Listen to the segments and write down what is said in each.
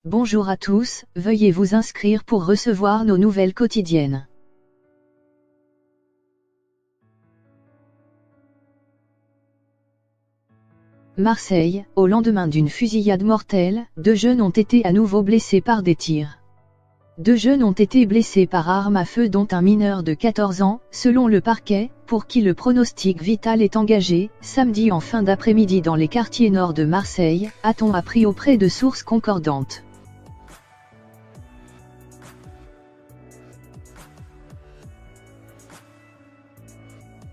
Bonjour à tous, veuillez vous inscrire pour recevoir nos nouvelles quotidiennes. Marseille, au lendemain d'une fusillade mortelle, 2 jeunes ont été à nouveau blessés par des tirs. 2 jeunes ont été blessés par arme à feu dont un mineur de 14 ans, selon le parquet, pour qui le pronostic vital est engagé, samedi en fin d'après-midi dans les quartiers nord de Marseille, a-t-on appris auprès de sources concordantes.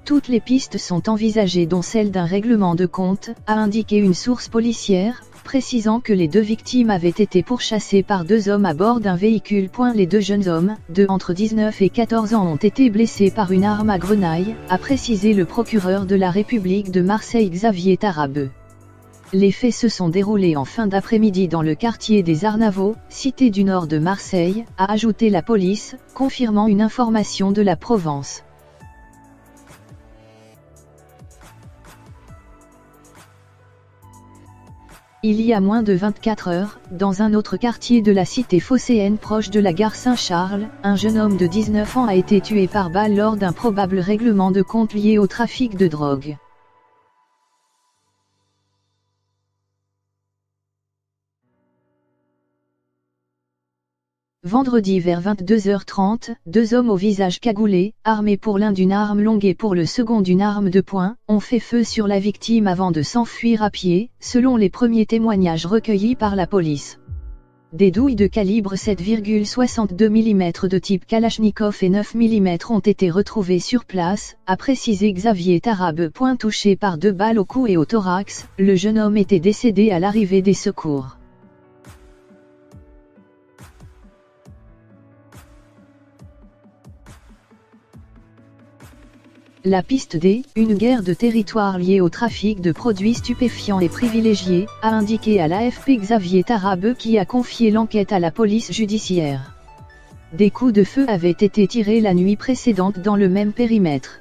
Toutes les pistes sont envisagées dont celle d'un règlement de compte, a indiqué une source policière, précisant que les 2 victimes avaient été pourchassées par 2 hommes à bord d'un véhicule. Les 2 jeunes hommes, entre 19 et 14 ans ont été blessés par une arme à grenaille, a précisé le procureur de la République de Marseille Xavier Tarabeu. Les faits se sont déroulés en fin d'après-midi dans le quartier des Arnavaux, cité du nord de Marseille, a ajouté la police, confirmant une information de la Provence. Il y a moins de 24 heures, dans un autre quartier de la cité phocéenne proche de la gare Saint-Charles, un jeune homme de 19 ans a été tué par balle lors d'un probable règlement de compte lié au trafic de drogue. Vendredi vers 22h30, 2 hommes au visage cagoulé, armés pour l'un d'une arme longue et pour le second d'une arme de poing, ont fait feu sur la victime avant de s'enfuir à pied, selon les premiers témoignages recueillis par la police. Des douilles de calibre 7,62 mm de type Kalachnikov et 9 mm ont été retrouvées sur place, a précisé Xavier Tarabeu. Touché par 2 balles au cou et au thorax, le jeune homme était décédé à l'arrivée des secours. La piste D, une guerre de territoire liée au trafic de produits stupéfiants et privilégiés, a indiqué à l'AFP Xavier Tarabeu qui a confié l'enquête à la police judiciaire. Des coups de feu avaient été tirés la nuit précédente dans le même périmètre.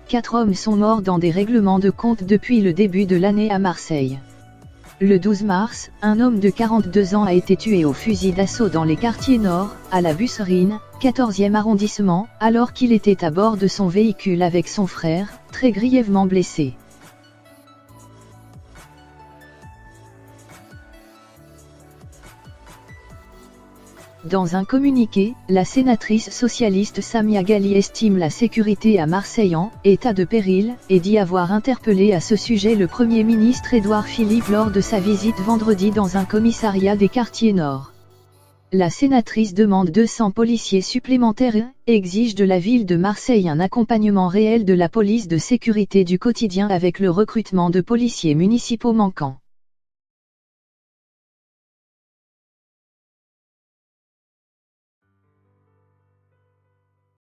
Quatre hommes sont morts dans des règlements de compte depuis le début de l'année à Marseille. Le 12 mars, un homme de 42 ans a été tué au fusil d'assaut dans les quartiers nord, à la Busserine, 14e arrondissement, alors qu'il était à bord de son véhicule avec son frère, très grièvement blessé. Dans un communiqué, la sénatrice socialiste Samia Ghali estime la sécurité à Marseille en « état de péril » et dit avoir interpellé à ce sujet le Premier ministre Édouard Philippe lors de sa visite vendredi dans un commissariat des quartiers nord. La sénatrice demande 200 policiers supplémentaires et exige de la ville de Marseille un accompagnement réel de la police de sécurité du quotidien avec le recrutement de policiers municipaux manquants.